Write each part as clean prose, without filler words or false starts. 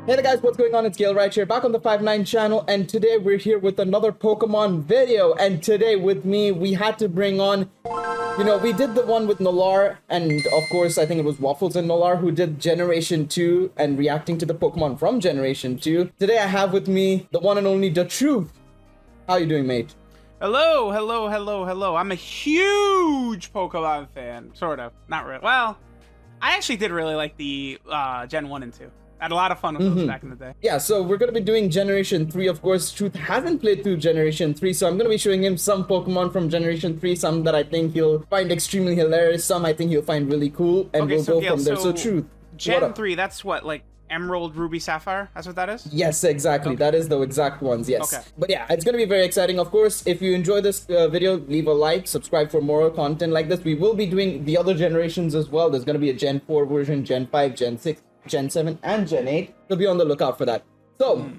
Hey there guys, what's going on? It's Gale right here, back on the 5-9 channel, and today we're here with another Pokemon video. And today with me, we had to bring on, we did the one with Nolar, and of course, I think it was Waffles and Nolar who did Generation 2 and reacting to the Pokemon from Generation 2. Today I have with me the one and only DaTruth. How you doing, mate? Hello. I'm a huge Pokemon fan, sort of. Not really. Well, I actually did really like the Gen 1 and 2. I had a lot of fun with those back in the day. Yeah, so we're going to be doing Generation 3. Of course, Truth hasn't played through Generation 3, so I'm going to be showing him some Pokemon from Generation 3, some that I think he'll find extremely hilarious, some I think he'll find really cool, and we'll go from there. So, Truth, Gen 3, that's what, like Emerald, Ruby, Sapphire? That's what that is? Yes, exactly. Okay. That is the exact ones, yes. Okay. But yeah, it's going to be very exciting. Of course, if you enjoy this video, leave a like, subscribe for more content like this. We will be doing the other generations as well. There's going to be a Gen 4 version, Gen 5, Gen 6, Gen 7, and Gen 8. So be on the lookout for that. So,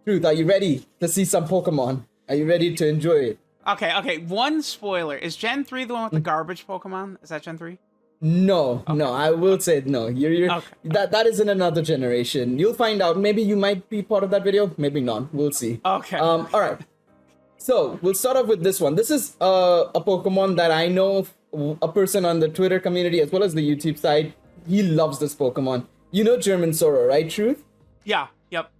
Truth, are you ready to see some Pokemon? Are you ready to enjoy it? Okay. One spoiler. Is Gen 3 the one with the garbage Pokemon? Is that Gen 3? No, I will say no. You're okay. That is in another generation. You'll find out. Maybe you might be part of that video. Maybe not. We'll see. Okay. All right. So we'll start off with this one. This is a Pokemon that I know a person on the Twitter community as well as the YouTube side. He loves this Pokemon. You know German Sora, right, Truth? Yeah. Yep.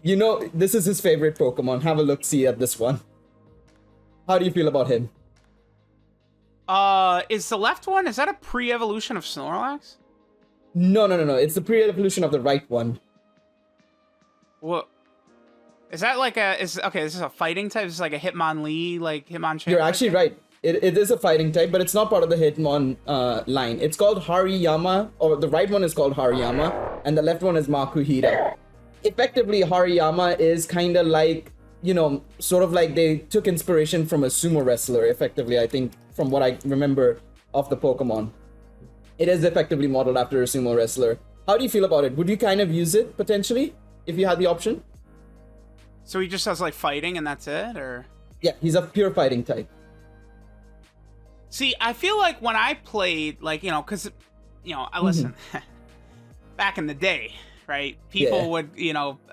You know this is his favorite Pokemon. Have a look. See at this one. How do you feel about him? Is the left one, is that a pre-evolution of Snorlax? No. It's the pre-evolution of the right one. What? Is that like this is a fighting type? This is like a Hitmonlee, like Hitmonchan? You're actually right. It is a fighting type, but it's not part of the Hitmon line. It's called Hariyama, or the right one is called Hariyama, and the left one is Makuhita. Effectively, Hariyama is kind of like, sort of like they took inspiration from a sumo wrestler, effectively, I think, from what I remember of the Pokemon. It is effectively modeled after a sumo wrestler. How do you feel about it? Would you kind of use it, potentially, if you had the option? So he just does, like, fighting and that's it, or? Yeah, he's a pure fighting type. See, I feel like when I played, like, because, I listen, back in the day, right? People would,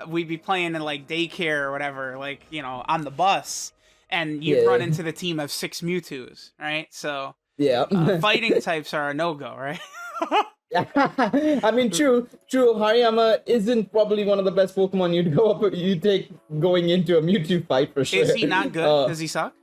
we'd be playing in like daycare or whatever, like, on the bus, and you'd run into the team of 6 Mewtwo's, right? So, fighting types are a no-go, right? I mean, true. Hariyama isn't probably one of the best Pokemon you'd take going into a Mewtwo fight for sure. Is he not good? Does he suck?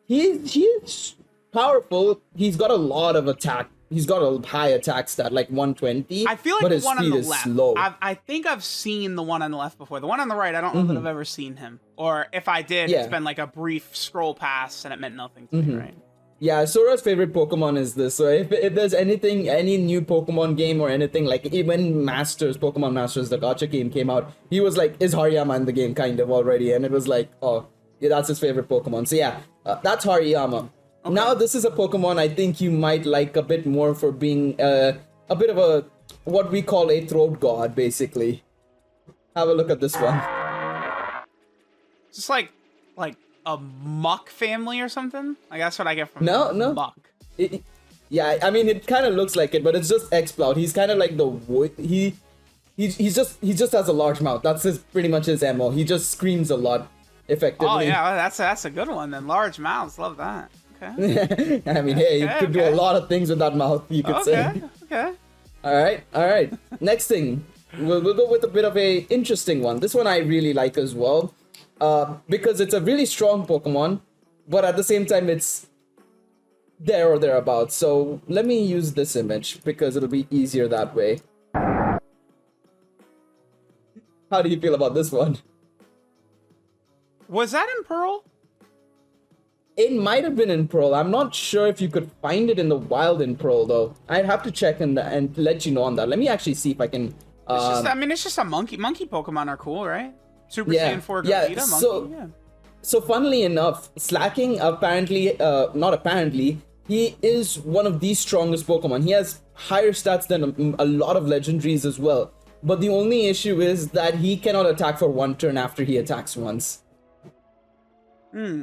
He's powerful. He's got a lot of attack. He's got a high attack stat, like 120. I feel like but the his one on speed the is left. slow. I think I've seen the one on the left before. The one on the right, I don't know that I've ever seen him. Or if I did, it's been like a brief scroll pass and it meant nothing to me, right? Yeah, Sora's favorite Pokemon is this. So if there's anything, any new Pokemon game or anything, like even Pokemon Masters, the gacha game came out, he was like, is Hariyama in the game kind of already? And it was like, oh, yeah, that's his favorite Pokemon. So yeah, that's Hariyama. Okay. Now, this is a Pokemon I think you might like a bit more for being a bit of what we call a throat god, basically. Have a look at this one. Just like a Muck family or something? Like, that's what I get from Muck. Yeah, I mean, it kind of looks like it, but it's just Exploud. He's kind of like the wood. He just has a large mouth. That's pretty much his MO. He just screams a lot, effectively. Oh, yeah, that's a good one then. Large mouths, love that. Okay. I mean, hey, you could do a lot of things with that mouth, you could say. Okay. All right. Next thing, we'll go with a bit of a interesting one. This one I really like as well, because it's a really strong Pokemon, but at the same time, it's there or thereabouts. So let me use this image because it'll be easier that way. How do you feel about this one? Was that in Pearl? It might have been in Pearl. I'm not sure if you could find it in the wild in Pearl, though. I'd have to check and let you know on that. Let me actually see if I can... it's just a monkey. Monkey Pokemon are cool, right? Super Saiyan 4 Gogeta, monkey, So funnily enough, Slacking apparently, not apparently, he is one of the strongest Pokemon. He has higher stats than a lot of legendaries as well. But the only issue is that he cannot attack for one turn after he attacks once.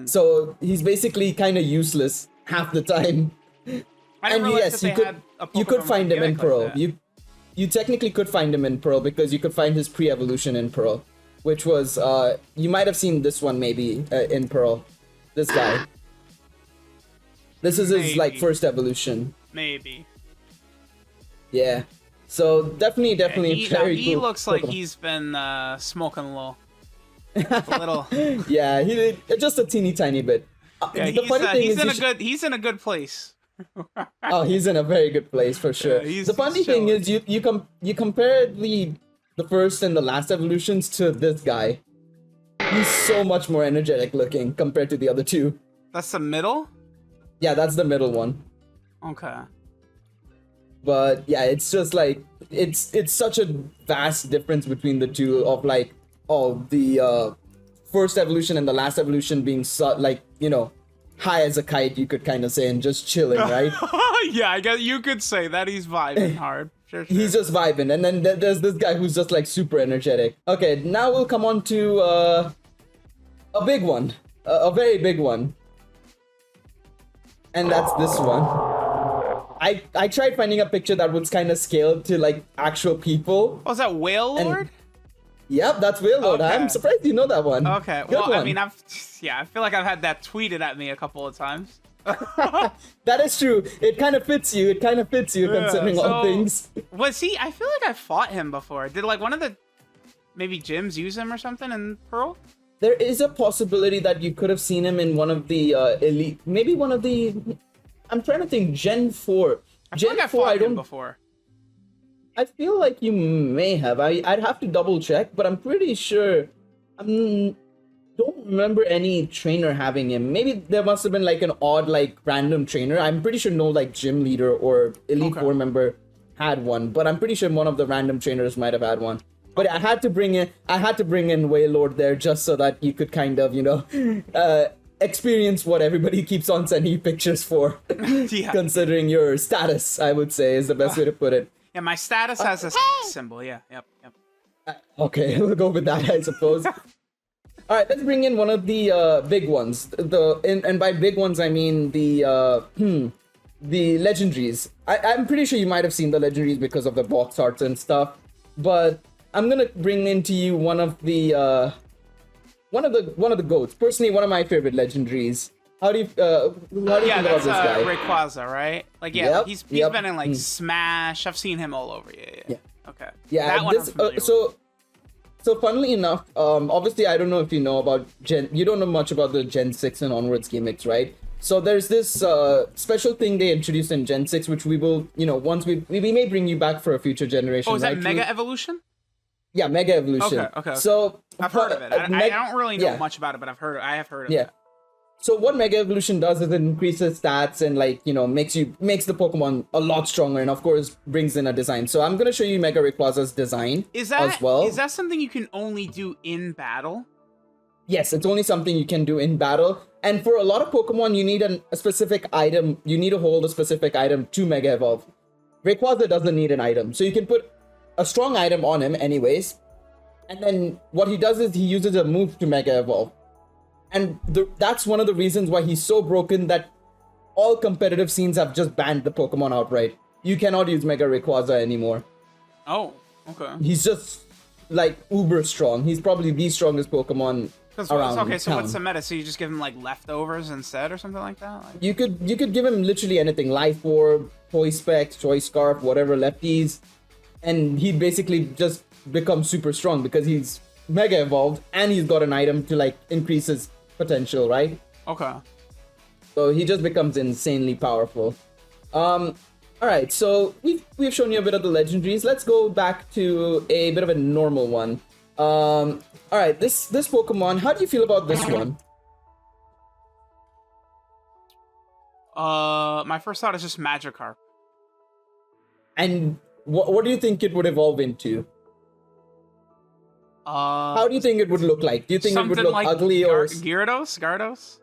So he's basically kind of useless half the time. I didn't realize that you could find him in Pearl. you technically could find him in Pearl because you could find his pre-evolution in Pearl, which was you might have seen this one maybe in Pearl. This guy. This is his like first evolution. Maybe. Yeah. So definitely very he cool looks like Pokemon. he's been smoking a little. Yeah, he did just a teeny tiny bit. Yeah, he's in a good place. Oh, he's in a very good place for sure. Yeah, the funny thing is, you compare the first and the last evolutions to this guy. He's so much more energetic looking compared to the other two. That's the middle? Yeah, that's the middle one. Okay. But yeah, it's just like it's such a vast difference between the two of like the first evolution and the last evolution being like, you know, high as a kite, you could kind of say, and just chilling, right? Yeah, I guess you could say that he's vibing hard. Sure. He's just vibing, and then there's this guy who's just like super energetic. Okay, now we'll come on to a big one, a very big one, and that's this one. I tried finding a picture that was kind of scaled to like actual people. Oh, is that Whale Lord? Yep, that's Whale Lord. Okay. I'm surprised you know that one. Okay, Good well, one. I mean, I feel like I've had that tweeted at me a couple of times. That is true. It kind of fits you. It kind of fits you, considering all things. Was he? I feel like I fought him before. Did like one of the maybe gyms use him or something in Pearl? There is a possibility that you could have seen him in one of the elite, maybe one of the. I'm trying to think. Gen 4. I feel Gen like I 4. fought I him don't. before. I feel like you may have. I'd have to double check, but I'm pretty sure. Don't remember any trainer having him. Maybe there must have been like an odd like random trainer. I'm pretty sure no like gym leader or elite 4 member had one, but I'm pretty sure one of the random trainers might have had one. But I had to bring in Waylord there just so that you could kind of, you know, experience what everybody keeps on sending you pictures for. Yeah. Considering your status, I would say is the best way to put it. Yeah, my status has a symbol. Yeah, yep. Okay, we'll go with that, I suppose. All right, let's bring in one of the big ones. And by big ones, I mean the legendaries. I'm pretty sure you might have seen the legendaries because of the box arts and stuff. But I'm gonna bring into you one of the goats. Personally, one of my favorite legendaries. How do you think about this guy? Rayquaza, right? Like, yeah, Yep, he's yep. been in like Smash. I've seen him all over. Yeah. Okay. Yeah, that one I'm familiar with. So funnily enough, obviously I don't know if you know about you don't know much about the Gen 6 and onwards gimmicks, right? So there's this special thing they introduced in Gen 6, which we will, you know, once we may bring you back for a future generation. Oh, is right? that Mega Evolution? Yeah, Mega Evolution. Okay. So I've heard of it. I don't really know much about it, but I have heard of it. So what Mega Evolution does is it increases stats and, like, you know, makes the Pokemon a lot stronger, and of course brings in a design. So I'm gonna show you Mega Rayquaza's design as well. Is that something you can only do in battle? Yes, it's only something you can do in battle. And for a lot of Pokemon, you need a specific item. You need to hold a specific item to Mega Evolve. Rayquaza doesn't need an item, so you can put a strong item on him anyways. And then what he does is he uses a move to Mega Evolve. And that's one of the reasons why he's so broken that all competitive scenes have just banned the Pokemon outright. You cannot use Mega Rayquaza anymore. Oh, okay. He's just, like, uber strong. He's probably the strongest Pokemon around Okay, so town. what's the meta? So you just give him, like, leftovers instead or something like that? Like... You could give him literally anything. Life Orb, Toy Specs, Choice Scarf, whatever lefties. And he'd basically just become super strong because he's Mega Evolved and he's got an item to, like, increase his potential, right? Okay. So he just becomes insanely powerful. Alright, so we've shown you a bit of the legendaries. Let's go back to a bit of a normal one. Alright, this Pokemon, how do you feel about this one? My first thought is just Magikarp. And what do you think it would evolve into? How do you think it would look like? Do you think it would look like ugly or... Gyarados?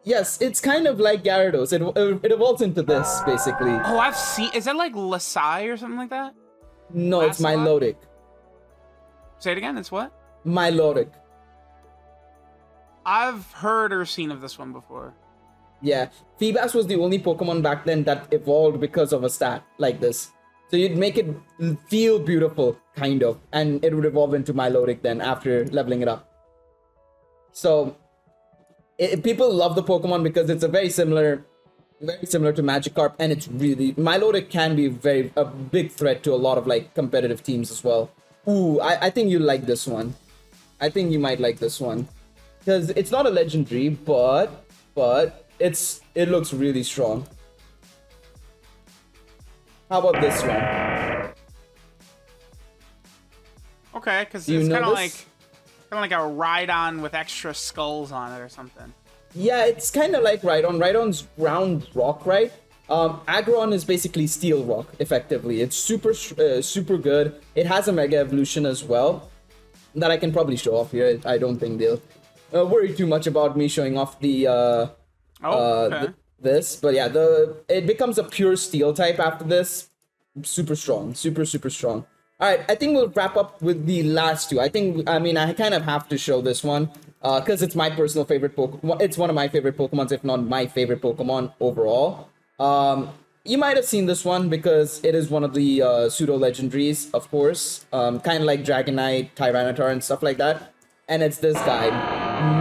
Yes, it's kind of like Gyarados. It evolves into this, basically. Oh, I've seen... Is that like Lasai or something like that? No, it's Milotic. Say it again, it's what? Milotic. I've heard or seen of this one before. Yeah, Feebas was the only Pokemon back then that evolved because of a stat like this. So you'd make it feel beautiful, kind of, and it would evolve into Milotic then after leveling it up. So people love the Pokemon because it's a very similar to Magikarp, and it's really Milotic can be a big threat to a lot of like competitive teams as well. Ooh, I think you like this one. I think you might like this one because it's not a legendary, but it looks really strong. How about this one? Okay, because it's kind of like a Rhydon with extra skulls on it or something. Yeah, it's kind of like Rhydon. Rhydon's ground rock, right? Aggron is basically steel rock, effectively. It's super good. It has a mega evolution as well that I can probably show off here. I don't think they'll worry too much about me showing off this, but yeah, it becomes a pure steel type after this. Super strong, super strong. All right, I think we'll wrap up with the last two. I kind of have to show this one because it's my personal favorite Pokemon. It's one of my favorite Pokemons, if not my favorite Pokemon overall. You might have seen this one because it is one of the pseudo legendaries, of course. Kind of like Dragonite, Tyranitar, and stuff like that. And it's this guy,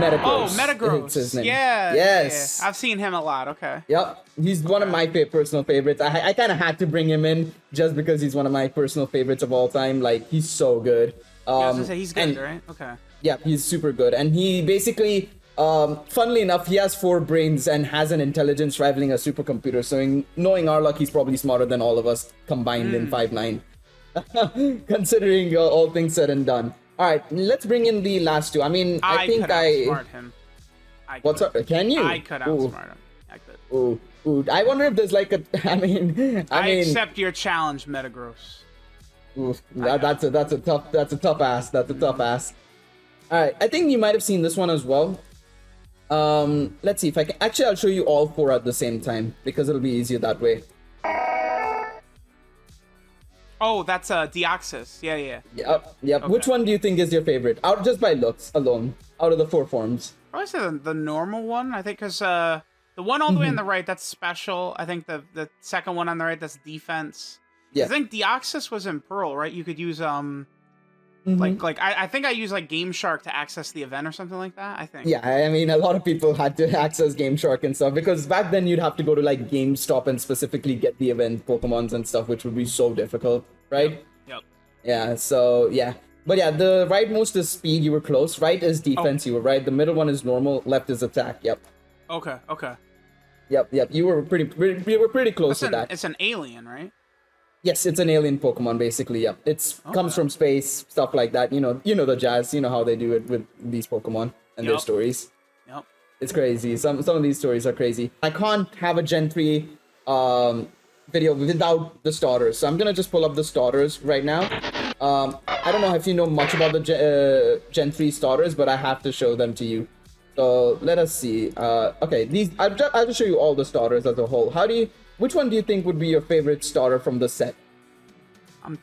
Metagross. Oh, Metagross. It's his name. Yeah. Yes. Yeah. I've seen him a lot. Okay. Yep. He's one of my personal favorites. I kind of had to bring him in just because he's one of my personal favorites of all time. Like, he's so good. I was gonna say, he's good, right? Okay. Yeah, he's super good. And he basically, funnily enough, he has 4 brains and has an intelligence rivaling a supercomputer. So knowing our luck, he's probably smarter than all of us combined in 5'9". Considering all things said and done. All right, let's bring in the last two. I think I could outsmart him. What's up? Can you? I could outsmart him. I could. Ooh. I wonder if there's like a. I accept your challenge, Metagross. That's a tough ass. That's a tough ass. All right, I think you might have seen this one as well. Let's see if I can. Actually, I'll show you all 4 at the same time because it'll be easier that way. Oh, that's Deoxys. Yeah. Yep. Okay. Which one do you think is your favorite? Out just by looks alone, out of the 4 forms. Probably say the normal one. I think because the one all the way on the right, that's special. I think the second one on the right, that's defense. Yeah. I think Deoxys was in Pearl, right? You could use I think I used like Game Shark to access the event or something like that. I think. Yeah, a lot of people had to access Game Shark and stuff because back then you'd have to go to like GameStop and specifically get the event Pokemons and stuff, which would be so difficult, right? Yep. Yeah. So yeah, but yeah, the rightmost is speed. You were close. Right is defense. You were right. The middle one is normal. Left is attack. Yep. Okay. Yep. You were pretty close to that. It's an alien, right? Yes, it's an alien Pokemon, basically. Yep, comes from space, stuff like that. You know the jazz. You know how they do it with these Pokemon and their stories. Yep, it's crazy. Some of these stories are crazy. I can't have a Gen 3 video without the starters, so I'm gonna just pull up the starters right now. I don't know if you know much about the Gen 3 starters, but I have to show them to you. So let us see. Okay, I'll just show you all the starters as a whole. Which one do you think would be your favorite starter from the set?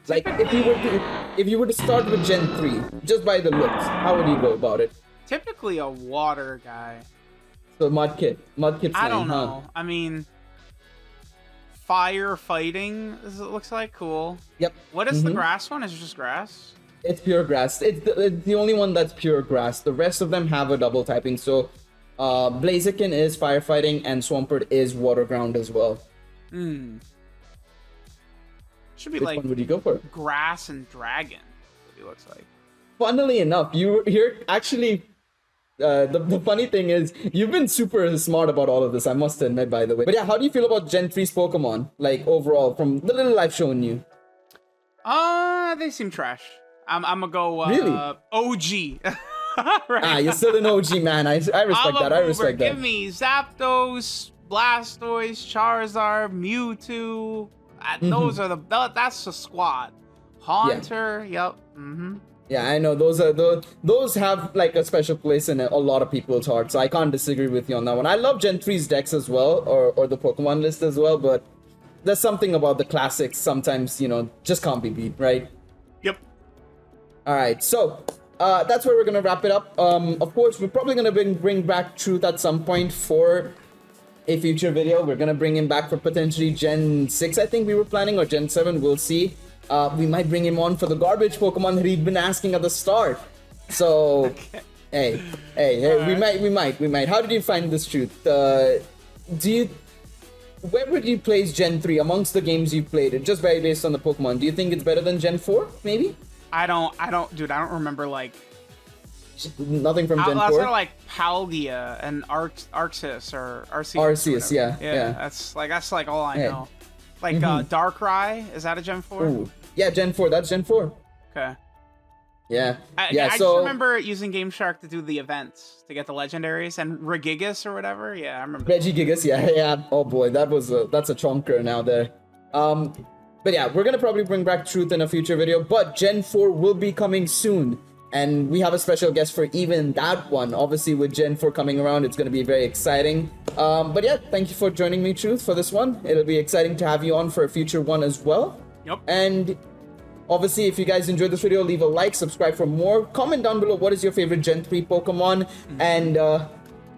Like, if you were to start with Gen 3, just by the looks, how would you go about it? Typically a water guy. So Mudkip Flame, I don't know. Huh? Fire fighting, it looks like. Cool. Yep. What is the grass one? Is it just grass? It's pure grass. It's the only one that's pure grass. The rest of them have a double typing. So Blaziken is firefighting and Swampert is water ground as well. Should be Which like one would you go for? Grass and dragon. What he looks like. Funnily enough, you're actually the funny thing is you've been super smart about all of this, I must admit, by the way. But yeah, how do you feel about Gen 3's Pokemon? Like overall, from the little I've shown you. They seem trash. I'm gonna go really? OG. Right. You're still an OG, man. I respect that. I respect that. Give me Zapdos, Blastoise, Charizard, Mewtwo. That's the squad. Haunter, yep. Yeah, I know those have like a special place in a lot of people's hearts. So I can't disagree with you on that one. I love Gen 3's decks as well, or the Pokemon list as well, but there's something about the classics sometimes, just can't be beat, right? Yep. All right, so that's where we're gonna wrap it up. Of course, we're probably gonna bring back Truth at some point for a future video. We're gonna bring him back for potentially Gen 6, I think we were planning, or Gen 7, we'll see. We might bring him on for the garbage Pokemon that he'd been asking at the start. So, Okay. hey, Alright. we might. How did you find this truth? Where would you place Gen 3 amongst the games you've played? It just very based on the Pokemon. Do you think it's better than Gen 4, maybe? I don't, dude, I don't remember, like, Nothing from Gen 4? outside of, like, Paldea and Arceus or Arceus. Arceus, yeah. That's like all I Hey. know. Like, Darkrai, is that a Gen 4? Ooh. Yeah, Gen 4, that's Gen 4. Okay. Yeah. I Yeah, just so remember using Game Shark to do the events to get the legendaries and Regigigas or whatever. Yeah, I remember. Regigigas, yeah. Oh boy, that's a chonker now there. But yeah, we're gonna probably bring back Truth in a future video, but Gen 4 will be coming soon. And we have a special guest for even that one. Obviously, with Gen 4 coming around, it's gonna be very exciting. But yeah, thank you for joining me, Truth, for this one. It'll be exciting to have you on for a future one as well. Yep. And obviously, if you guys enjoyed this video, leave a like, subscribe for more. Comment down below what is your favorite Gen 3 Pokemon. And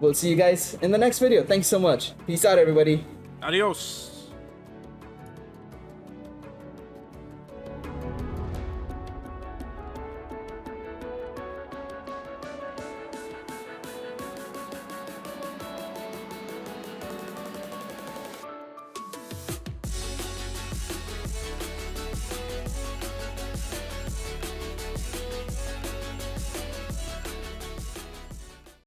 we'll see you guys in the next video. Thanks so much. Peace out, everybody. Adios.